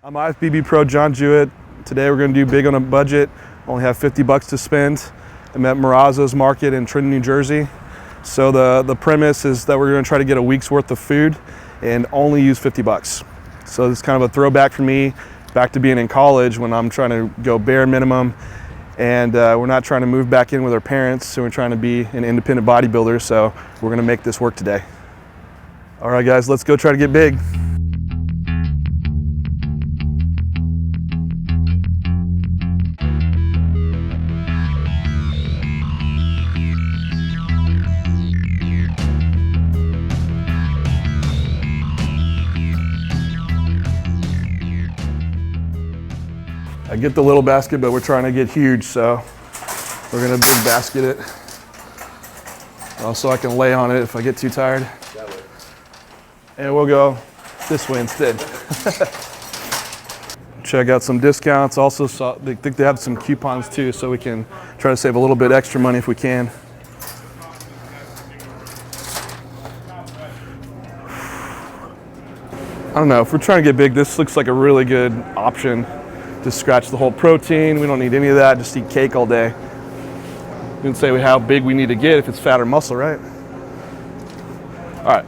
I'm IFBB Pro John Jewett. Today we're going to do big on a budget. Only have 50 bucks to spend. I'm at Marazzo's Market in Trenton, New Jersey. So the premise is that we're going to try to get a week's worth of food and only use 50 bucks. So it's kind of a throwback for me back to being in college when I'm trying to go bare minimum, and we're not trying to move back in with our parents, so we're trying to be an independent bodybuilder. So we're going to make this work today. All right guys, let's go try to get big. I get the little basket, but we're trying to get huge, so we're gonna big basket it. Also, I can lay on it if I get too tired. And we'll go this way instead. Check out some discounts. Also, they think they have some coupons too, so we can try to save a little bit extra money if we can. I don't know, if we're trying to get big, this looks like a really good option. Just scratch the whole protein. We don't need any of that. Just eat cake all day. We can say how big we need to get if it's fat or muscle, right? All right.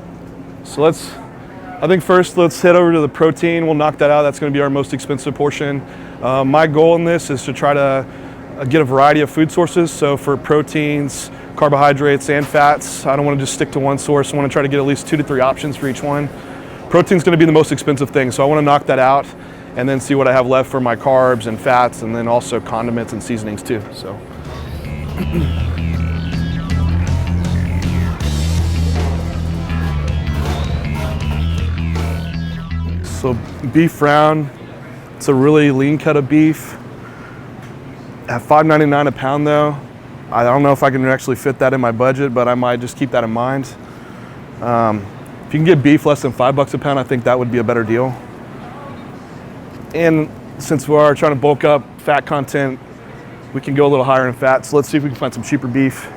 So I think first let's head over to the protein. We'll knock that out. That's going to be our most expensive portion. My goal in this is to try to get a variety of food sources. So for proteins, carbohydrates, and fats, I don't want to just stick to one source. I want to try to get at least 2 to 3 options for each one. Protein's going to be the most expensive thing, so I want to knock that out and then see what I have left for my carbs and fats, and then also condiments and seasonings too. So beef round, it's a really lean cut of beef. At $5.99 a pound though, I don't know if I can actually fit that in my budget, but I might just keep that in mind. If you can get beef less than $5 a pound, I think that would be a better deal. And since we are trying to bulk up fat content, we can go a little higher in fat. So let's see if we can find some cheaper beef.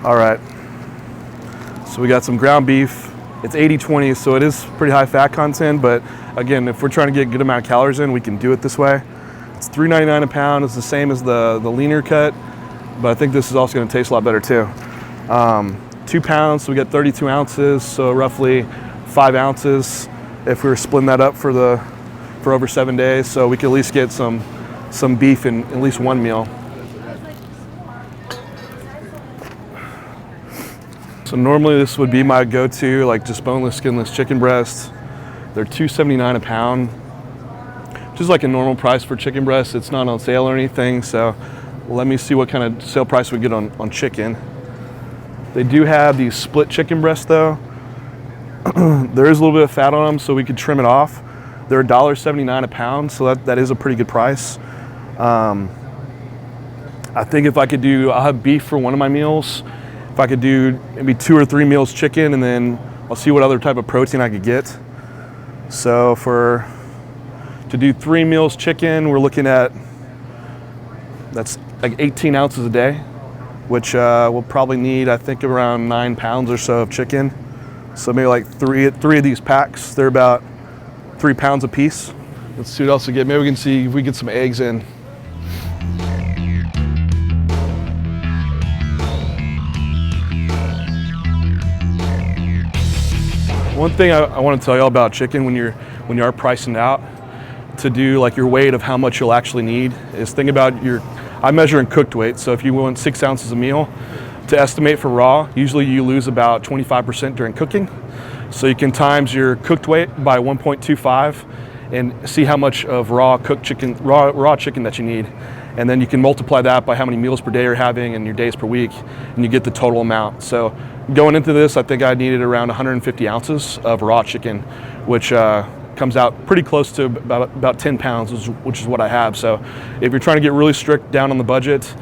All right, so we got some ground beef. It's 80-20, so it is pretty high fat content, but again, if we're trying to get a good amount of calories in, we can do it this way. It's $3.99 a pound. It's the same as the leaner cut, but I think this is also going to taste a lot better too. 2 pounds, so we got 32 ounces, so roughly 5 ounces if we were splitting that up for over 7 days, so we could at least get some beef in at least one meal. So normally this would be my go-to, like just boneless, skinless chicken breast. They're $2.79 a pound, which is like a normal price for chicken breast. It's not on sale or anything, so let me see what kind of sale price we get on chicken. They do have these split chicken breasts though. There is a little bit of fat on them, so we could trim it off. They're $1.79 a pound, so that is a pretty good price. I think if I could I'll have beef for one of my meals. If I could do maybe 2 or 3 meals chicken, and then I'll see what other type of protein I could get. So to do 3 meals chicken, we're looking at, that's like 18 ounces a day, which we'll probably need, I think, around 9 pounds or so of chicken. So maybe like three of these packs, they're about 3 pounds a piece. Let's see what else we get. Maybe we can see if we get some eggs in. One thing I want to tell y'all about chicken when you are pricing out to do like your weight of how much you'll actually need is think about I measure in cooked weight. So if you want 6 ounces a meal, to estimate for raw, usually you lose about 25% during cooking. So you can times your cooked weight by 1.25 and see how much of raw chicken that you need. And then you can multiply that by how many meals per day you're having and your days per week, and you get the total amount. So going into this, I think I needed around 150 ounces of raw chicken, which comes out pretty close to about 10 pounds, which is what I have. So if you're trying to get really strict down on the budget,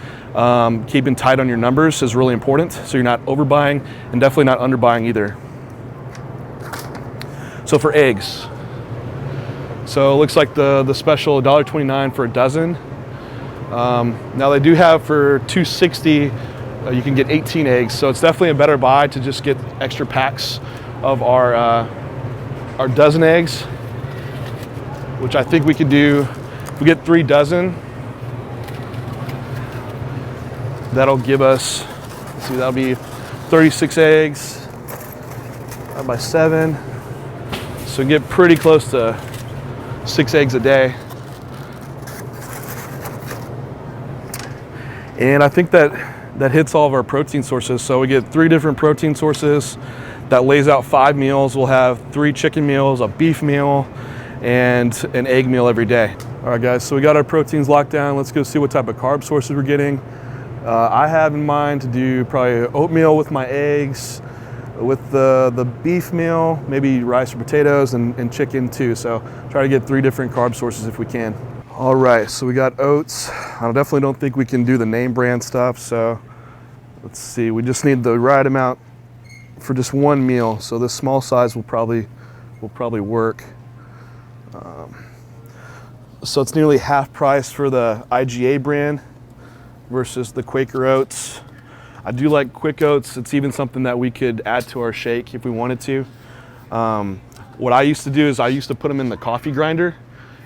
keeping tight on your numbers is really important. So you're not overbuying and definitely not underbuying either. So for eggs, so it looks like the special $1.29 for a dozen. Now they do have for $2.60, you can get 18 eggs. So it's definitely a better buy to just get extra packs of our dozen eggs. which I think we could do. If we get 3 dozen, that'll give us, let's see, that'll be 36 eggs by 7. So we get pretty close to 6 eggs a day. And I think that hits all of our protein sources. So we get 3 different protein sources. That lays out 5 meals. We'll have 3 chicken meals, a beef meal, and an egg meal every day. All right, guys, so we got our proteins locked down. Let's go see what type of carb sources we're getting. I have in mind to do probably oatmeal with my eggs, with the beef meal, maybe rice or potatoes, and chicken too. So try to get 3 different carb sources if we can. All right, so we got oats. I definitely don't think we can do the name brand stuff. So let's see, we just need the right amount for just 1 meal. So this small size will probably work. So it's nearly half price for the IGA brand versus the Quaker Oats. I do like Quick Oats. It's even something that we could add to our shake if we wanted to. What I used to do is I used to put them in the coffee grinder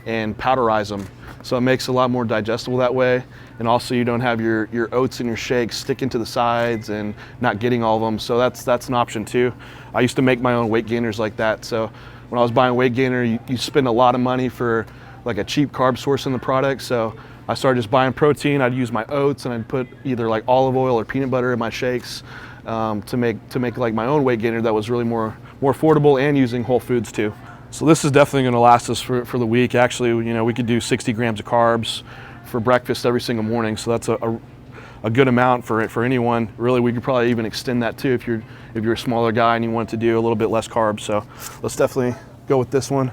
and powderize them. So it makes it a lot more digestible that way. And also you don't have your oats in your shake sticking to the sides and not getting all of them. So that's an option too. I used to make my own weight gainers like that. So when I was buying weight gainer, you spend a lot of money for like a cheap carb source in the product. So I started just buying protein. I'd use my oats and I'd put either like olive oil or peanut butter in my shakes to make like my own weight gainer that was really more affordable and using whole foods too. So this is definitely going to last us for the week. Actually, you know, we could do 60 grams of carbs for breakfast every single morning. So that's a good amount for anyone. Really, we could probably even extend that too if you're a smaller guy and you want to do a little bit less carbs. So let's definitely go with this one.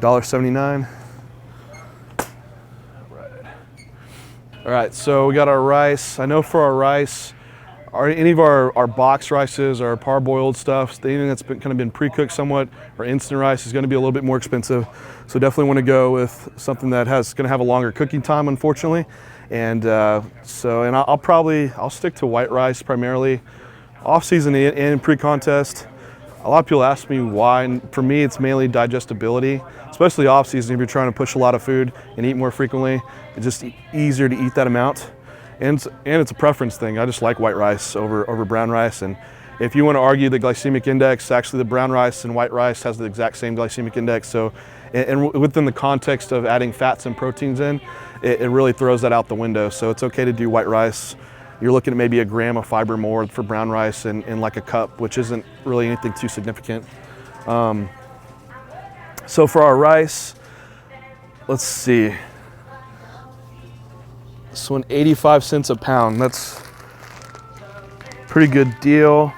$1.79. All right, so we got our rice. I know for our rice, any of our box rices, our parboiled stuff, anything that's kind of been pre-cooked somewhat, or instant rice is going to be a little bit more expensive. So definitely want to go with something that going to have a longer cooking time, unfortunately. And I'll stick to white rice primarily, off season and pre-contest. A lot of people ask me why, and for me it's mainly digestibility, especially off season if you're trying to push a lot of food and eat more frequently. It's just easier to eat that amount. And it's a preference thing. I just like white rice over brown rice. And if you want to argue the glycemic index, actually the brown rice and white rice has the exact same glycemic index. So, and within the context of adding fats and proteins in, it really throws that out the window. So it's okay to do white rice. You're looking at maybe a gram of fiber more for brown rice and like a cup, which isn't really anything too significant. So for our rice, let's see. This one, 85 cents a pound. That's a pretty good deal.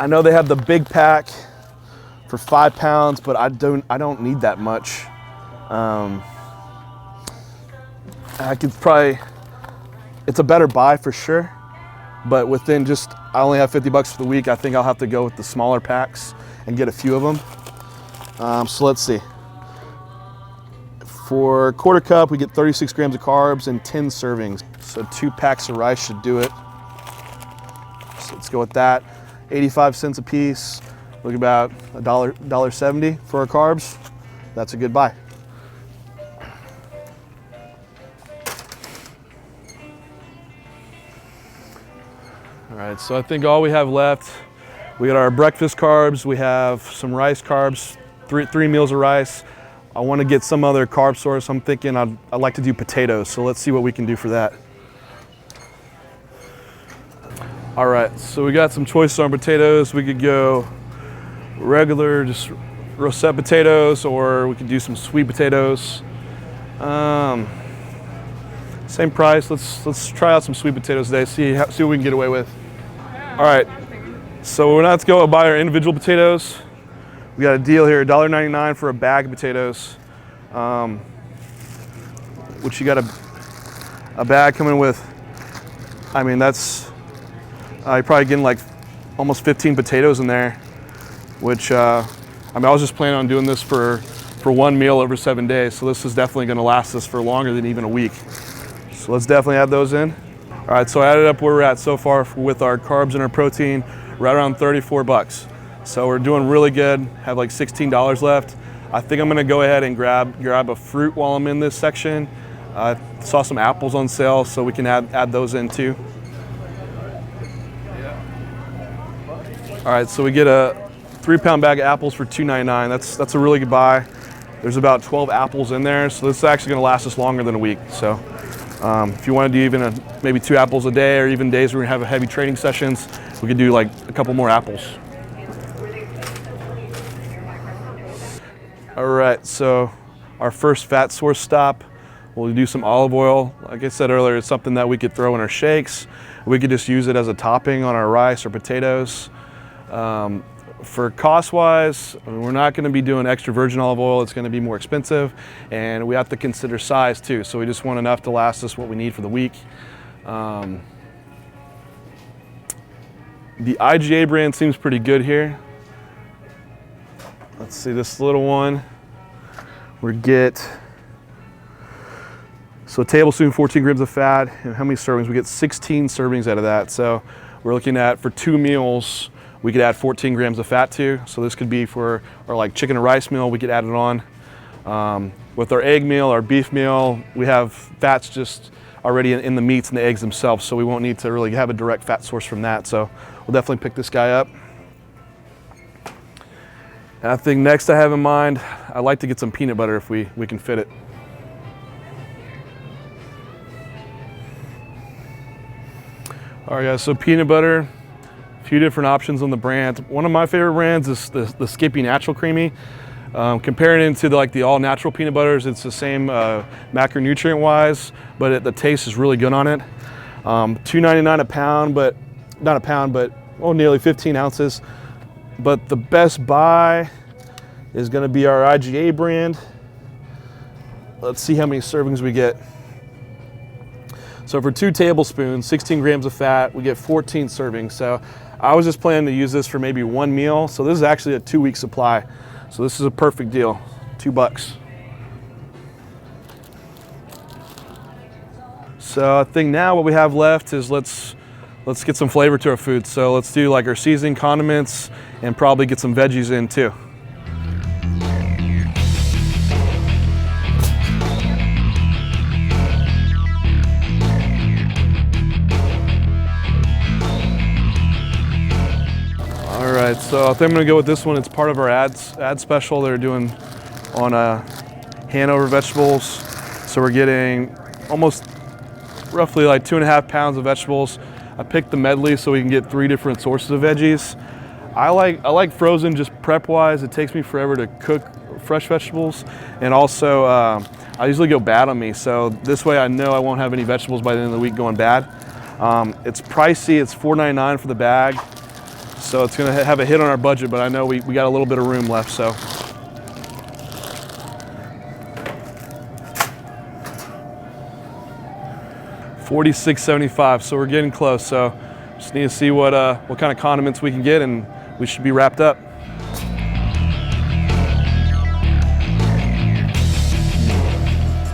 I know they have the big pack for 5 pounds, but I don't need that much. I could probably, it's a better buy for sure, but within I only have 50 bucks for the week. I think I'll have to go with the smaller packs and get a few of them. So let's see. For a quarter cup, we get 36 grams of carbs and 10 servings. So 2 packs of rice should do it. So let's go with that. 85 cents a piece. Look about $1.70 for our carbs. That's a good buy. All right, so I think all we have left, we got our breakfast carbs, we have some rice carbs, three meals of rice. I want to get some other carb source. I'm thinking I'd like to do potatoes, so let's see what we can do for that. All right, so we got some choices on potatoes. We could go regular, just rosette potatoes, or we could do some sweet potatoes. Same price. Let's try out some sweet potatoes today. See what we can get away with. All right, so we're not to go buy our individual potatoes. We got a deal here, $1.99 for a bag of potatoes, which you got a bag coming with. I mean, that's you're probably getting like almost 15 potatoes in there, which I was just planning on doing this for 1 meal over 7 days. So this is definitely going to last us for longer than even a week. So let's definitely add those in. All right, so I added up where we're at so far with our carbs and our protein, right around 34 bucks. So we're doing really good, have like $16 left. I think I'm gonna go ahead and grab a fruit while I'm in this section. I saw some apples on sale, so we can add those in too. All right, so we get a 3-pound bag of apples for $2.99. That's a really good buy. There's about 12 apples in there, so this is actually gonna last us longer than a week. So if you wanna do even maybe 2 apples a day, or even days where we have heavy training sessions, we could do like a couple more apples. All right, so our first fat source stop, we'll do some olive oil. Like I said earlier, it's something that we could throw in our shakes. We could just use it as a topping on our rice or potatoes. For cost-wise, we're not going to be doing extra virgin olive oil. It's going to be more expensive, and we have to consider size too. So we just want enough to last us what we need for the week. The IGA brand seems pretty good here. Let's see, this little one, we get, so a tablespoon, 14 grams of fat, and how many servings? We get 16 servings out of that. So we're looking at, for 2 meals, we could add 14 grams of fat to. So this could be for our like chicken and rice meal, we could add it on. With our egg meal, our beef meal, we have fats just already in the meats and the eggs themselves, so we won't need to really have a direct fat source from that. So we'll definitely pick this guy up. And I think next I have in mind, I'd like to get some peanut butter if we can fit it. All right guys, so peanut butter, a few different options on the brand. One of my favorite brands is the Skippy Natural Creamy. Comparing it to the all natural peanut butters, it's the same macronutrient wise, but the taste is really good on it. $2.99 a pound, but not a pound, but nearly 15 ounces. But the best buy is going to be our IGA brand. Let's see how many servings we get. So for 2 tablespoons, 16 grams of fat, we get 14 servings. So I was just planning to use this for maybe 1 meal. So this is actually a 2-week supply. So this is a perfect deal, $2. So I think now what we have left is let's get some flavor to our food. So let's do like our seasoning, condiments, and probably get some veggies in too. All right, so I think I'm gonna go with this one. It's part of our ad special they're doing on Hanover vegetables. So we're getting almost roughly like 2.5 pounds of vegetables. I picked the medley so we can get 3 different sources of veggies. I like frozen just prep wise. It takes me forever to cook fresh vegetables, and also I usually go bad on me. So this way I know I won't have any vegetables by the end of the week going bad. It's pricey. It's $4.99 for the bag. So it's gonna have a hit on our budget, but I know we got a little bit of room left, so. $46.75, so we're getting close. So just need to see what kind of condiments we can get, and we should be wrapped up.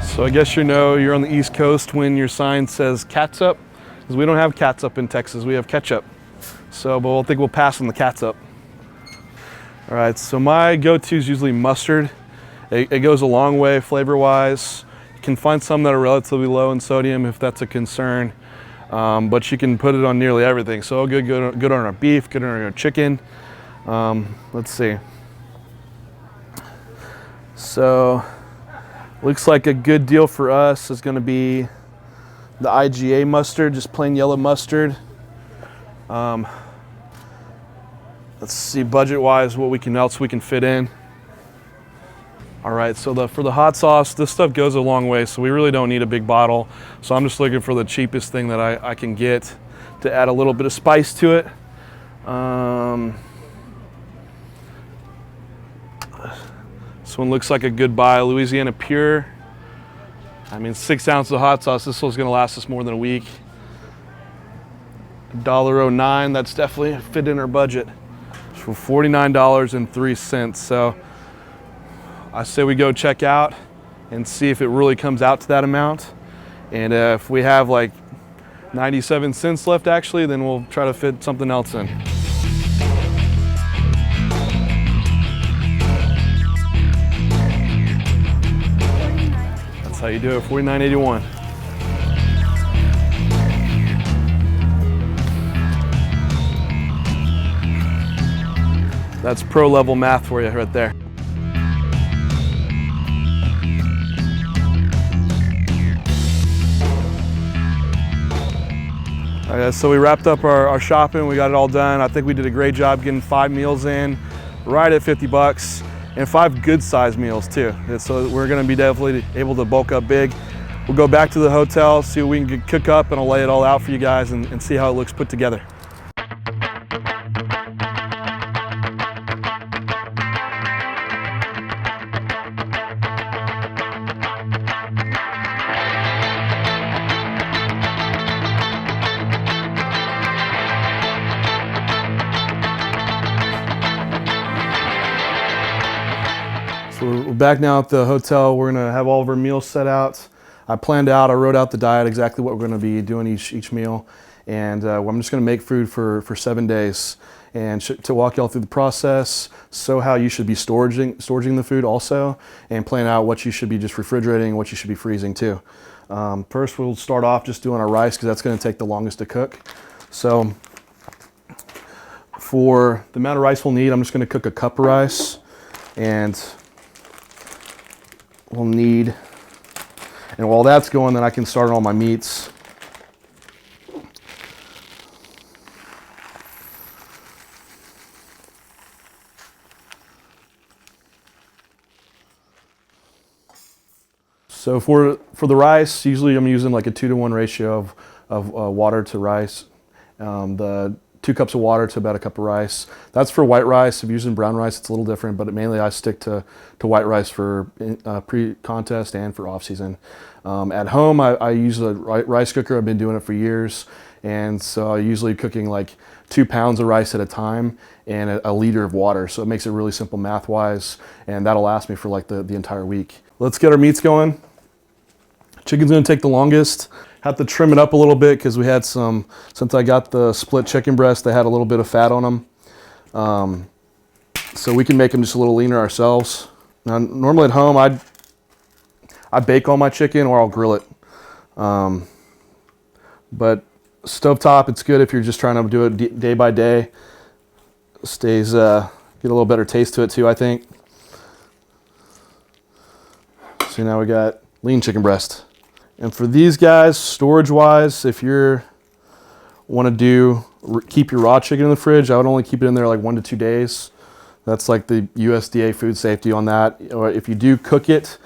So I guess you're on the East Coast when your sign says catsup, because we don't have catsup in Texas, we have ketchup. So, but I think we'll pass on the catsup. All right, so my go-to is usually mustard. It goes a long way flavor-wise. You can find some that are relatively low in sodium if that's a concern, but you can put it on nearly everything. So good on our beef, good on our chicken. Let's see. So, looks like a good deal for us is gonna be the IGA mustard, just plain yellow mustard. Let's see budget-wise what else we can fit in. All right, so for the hot sauce, this stuff goes a long way, so we really don't need a big bottle. So I'm just looking for the cheapest thing that I can get to add a little bit of spice to it. This one looks like a good buy, Louisiana Pure. I mean, 6 ounces of hot sauce, this one's gonna last us more than a week. $1.09, that's definitely fit in our budget. For $49.03. So I say we go check out and see if it really comes out to that amount. And if we have like 97 cents left actually, then we'll try to fit something else in. how you do it, $49.81. That's pro level math for you right there. All right, so we wrapped up our shopping. We got it all done. I think we did a great job getting 5 meals in, right at 50 bucks, and 5 good sized meals too. And so we're gonna be definitely able to bulk up big. We'll go back to the hotel, see what we can cook up, and I'll lay it all out for you guys and see how it looks put together. So we're back now at the hotel. We're gonna have all of our meals set out. I wrote out the diet, exactly what we're gonna be doing each meal. And I'm just gonna make food for 7 days. And to walk y'all through the process, so how you should be storing the food also, and plan out what you should be just refrigerating, what you should be freezing too. First, we'll start off just doing our rice because that's gonna take the longest to cook. So for the amount of rice we'll need, I'm just gonna cook a cup of rice, and we'll need, and while that's going, then I can start on all my meats. So for the rice, usually I'm using like a 2-to-1 ratio of water to rice. The 2 cups of water to about a cup of rice. That's for white rice. If you're using brown rice, it's a little different, but mainly I stick to white rice for pre-contest and for off-season. At home, I use a rice cooker. I've been doing it for years, and so I'm usually cooking like 2 pounds of rice at a time and a liter of water. So it makes it really simple math-wise, and that'll last me for like the entire week. Let's get our meats going. Chicken's gonna take the longest. Have to trim it up a little bit because we had since I got the split chicken breast, they had a little bit of fat on them. So we can make them just a little leaner ourselves. Now, normally at home, I bake all my chicken or I'll grill it. But stovetop, it's good if you're just trying to do it day by day. Get a little better taste to it too, I think. So now we got lean chicken breast. And for these guys, storage-wise, if you want to keep your raw chicken in the fridge, I would only keep it in there like 1 to 2 days. That's like the USDA food safety on that. Or if you do cook it,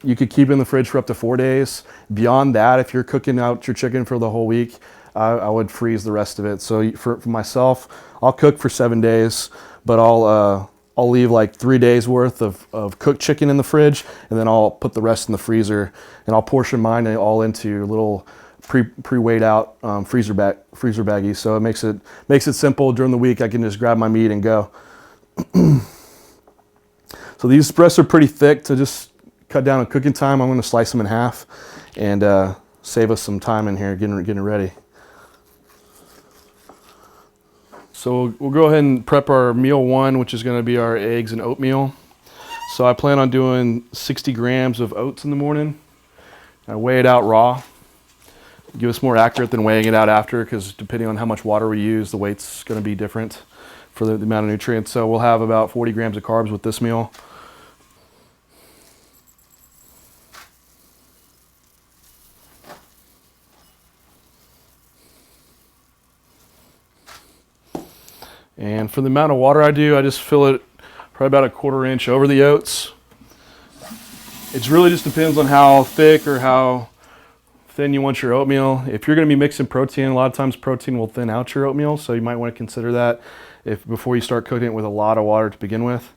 you could keep it in the fridge for up to 4 days. Beyond that, if you're cooking out your chicken for the whole week, I would freeze the rest of it. So for myself, I'll cook for 7 days, but I'll leave like 3 days worth of cooked chicken in the fridge, and then I'll put the rest in the freezer, and I'll portion mine all into little pre-weighed out freezer baggies. So it makes it simple. During the week, I can just grab my meat and go. So these breasts are pretty thick. To just cut down on cooking time, I'm going to slice them in half and save us some time in here getting ready. So we'll go ahead and prep our meal 1, which is going to be our eggs and oatmeal. So I plan on doing 60 grams of oats in the morning. I weigh it out raw. Give us more accurate than weighing it out after, because depending on how much water we use, the weight's going to be different for the amount of nutrients. So we'll have about 40 grams of carbs with this meal. And for the amount of water I do, I just fill it probably about a 1/4 inch over the oats. It really just depends on how thick or how thin you want your oatmeal. If you're going to be mixing protein, a lot of times protein will thin out your oatmeal, so you might want to consider that before you start cooking it with a lot of water to begin with.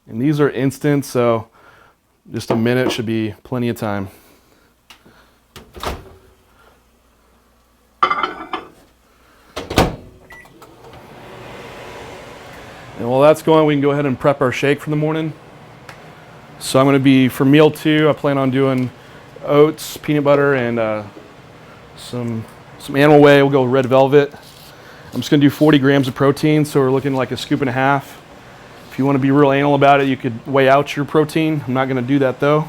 And these are instant, so just a minute should be plenty of time. And while that's going, we can go ahead and prep our shake for the morning. So I'm going to be, for meal 2, I plan on doing oats, peanut butter, and some Animal Whey. We'll go Red Velvet. I'm just going to do 40 grams of protein, so we're looking like a 1.5 scoops. If you want to be real anal about it, you could weigh out your protein. I'm not going to do that though.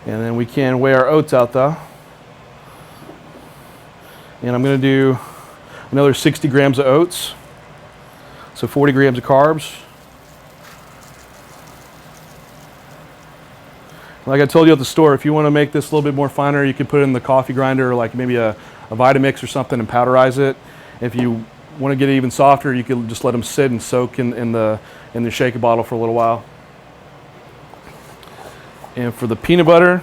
And then we can weigh our oats out though. And I'm going to do another 60 grams of oats. So 40 grams of carbs. Like I told you at the store, if you want to make this a little bit more finer, you can put it in the coffee grinder or like maybe a Vitamix or something and powderize it. If you want to get it even softer, you can just let them sit and soak in the shaker bottle for a little while. And for the peanut butter,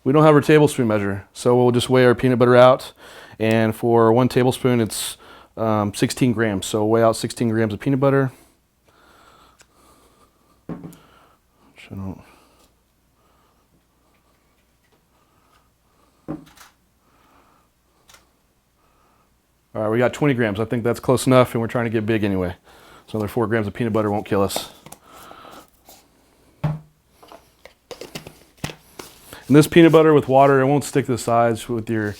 we don't have our tablespoon measure, so we'll just weigh our peanut butter out. And for 1 tablespoon, it's 16 grams. So weigh out 16 grams of peanut butter. Which I don't. All right, we got 20 grams. I think that's close enough, and we're trying to get big anyway. So another 4 grams of peanut butter won't kill us. And this peanut butter with water, it won't stick to the sides with your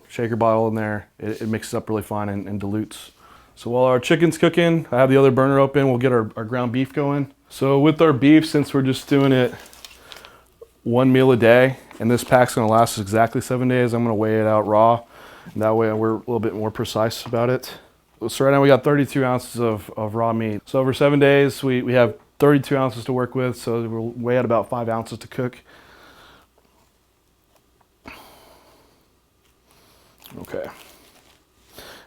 shaker bottle in there. It mixes up really fine and dilutes. So while our chicken's cooking, I have the other burner open. We'll get our ground beef going. So with our beef, since we're just doing it 1 meal a day, and this pack's gonna last us exactly 7 days, I'm gonna weigh it out raw. And that way we're a little bit more precise about it. So right now we got 32 ounces of raw meat. So over 7 days, we have 32 ounces to work with. So we'll weigh out about 5 ounces to cook. Okay.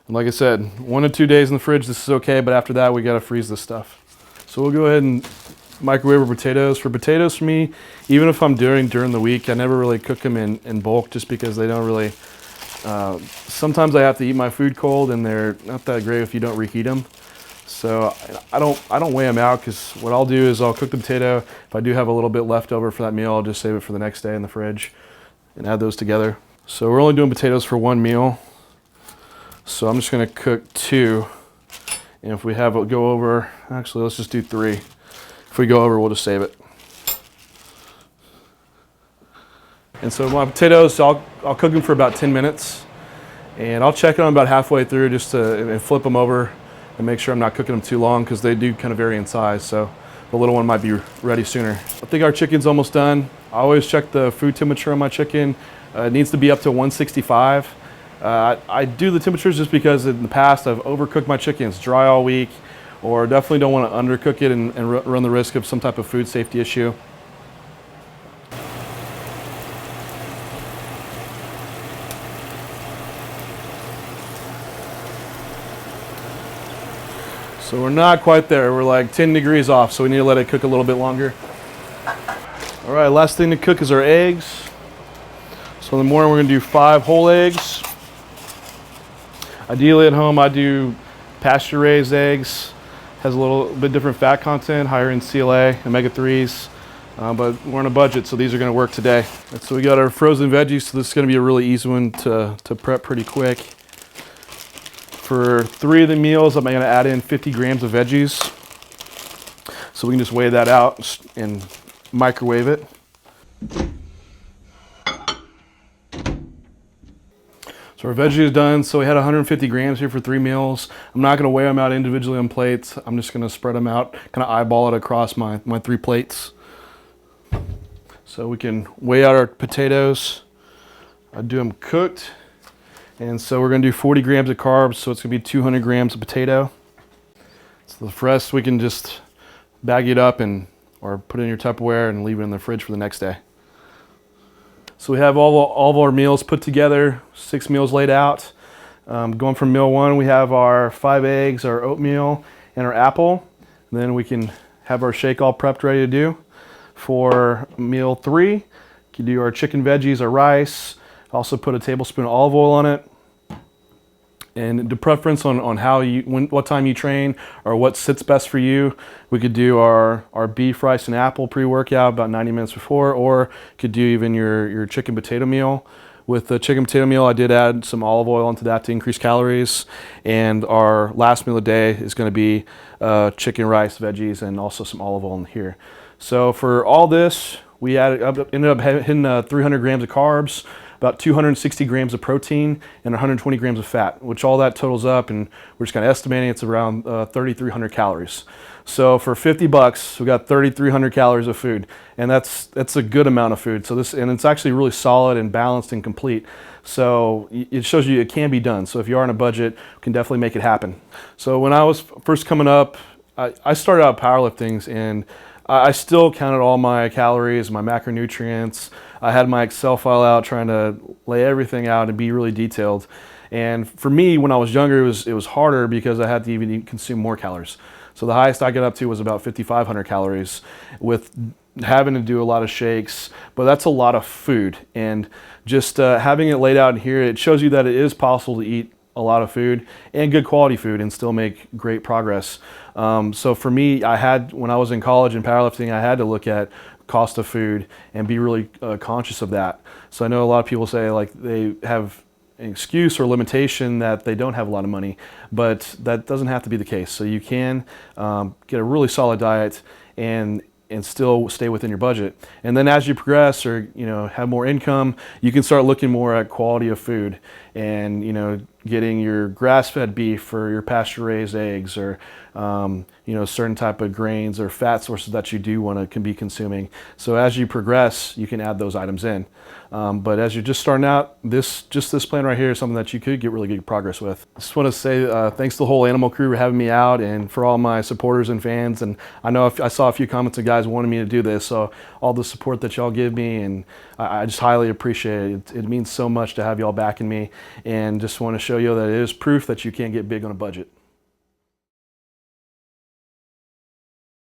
And like I said, 1 to 2 days in the fridge, this is okay, but after that, we gotta freeze this stuff. So we'll go ahead and microwave our potatoes. For potatoes, for me, even if I'm during the week, I never really cook them in bulk just because they don't really, sometimes I have to eat my food cold and they're not that great if you don't reheat them. So I don't weigh them out, because what I'll do is I'll cook the potato. If I do have a little bit left over for that meal, I'll just save it for the next day in the fridge and add those together. So we're only doing potatoes for 1 meal. So I'm just gonna cook 2. And if we have it go over, actually let's just do 3. If we go over, we'll just save it. And so my potatoes, I'll cook them for about 10 minutes. And I'll check them about halfway through just to and flip them over and make sure I'm not cooking them too long, because they do kind of vary in size. So the little one might be ready sooner. I think our chicken's almost done. I always check the food temperature on my chicken. It needs to be up to 165. I do the temperatures just because in the past I've overcooked my chicken. It's dry all week, or definitely don't want to undercook it and run the risk of some type of food safety issue. So we're not quite there. We're like 10 degrees off, so we need to let it cook a little bit longer. All right, last thing to cook is our eggs. So in the morning, we're gonna do 5 whole eggs. Ideally at home, I do pasture-raised eggs. Has a little bit different fat content, higher in CLA, omega-3s, but we're on a budget, so these are gonna work today. And so we got our frozen veggies, so this is gonna be a really easy one to prep pretty quick. For 3 of the meals, I'm gonna add in 50 grams of veggies. So we can just weigh that out and microwave it. So our veggie is done. So we had 150 grams here for 3 meals. I'm not gonna weigh them out individually on plates. I'm just gonna spread them out, kind of eyeball it across my 3 plates. So we can weigh out our potatoes. I do them cooked. And so we're gonna do 40 grams of carbs, so it's gonna be 200 grams of potato. So the rest we can just bag it up or put it in your Tupperware and leave it in the fridge for the next day. So we have all of our meals put together, 6 meals laid out. Going from meal 1, we have our 5 eggs, our oatmeal, and our apple. And then we can have our shake all prepped ready to do. For meal 3, you can do our chicken veggies, our rice. Also put a tablespoon of olive oil on it. And the preference on what time you train or what sits best for you, we could do our beef, rice, and apple pre-workout about 90 minutes before, or could do even your chicken potato meal. With the chicken potato meal, I did add some olive oil into that to increase calories. And our last meal of the day is going to be chicken, rice, veggies, and also some olive oil in here. So for all this, we ended up hitting 300 grams of carbs, about 260 grams of protein, and 120 grams of fat, which all that totals up, and we're just kind of estimating it's around 3,300 calories. So for 50 bucks, we got 3,300 calories of food, and that's a good amount of food. So and it's actually really solid and balanced and complete. So it shows you it can be done. So if you are on a budget, you can definitely make it happen. So when I was first coming up, I started out powerlifting, and I still counted all my calories, my macronutrients. I had my Excel file out trying to lay everything out and be really detailed. And for me, when I was younger, it was harder because I had to even consume more calories. So the highest I got up to was about 5,500 calories with having to do a lot of shakes, but that's a lot of food. And just having it laid out in here, it shows you that it is possible to eat a lot of food and good quality food and still make great progress. So for me, when I was in college in powerlifting, I had to look at cost of food and be really conscious of that. So I know a lot of people say like they have an excuse or limitation that they don't have a lot of money, but that doesn't have to be the case. So you can get a really solid diet and still stay within your budget. And then as you progress or have more income, you can start looking more at quality of food and getting your grass-fed beef or your pasture-raised eggs or certain type of grains or fat sources that you do can be consuming. So as you progress, you can add those items in. But as you're just starting out, this plan right here is something that you could get really good progress with. I just want to say thanks to the whole Animal crew for having me out and for all my supporters and fans. And I know I saw a few comments of guys wanting me to do this, so all the support that y'all give me, and I just highly appreciate it. It means so much to have y'all backing me, and just want to show you that it is proof that you can get big on a budget.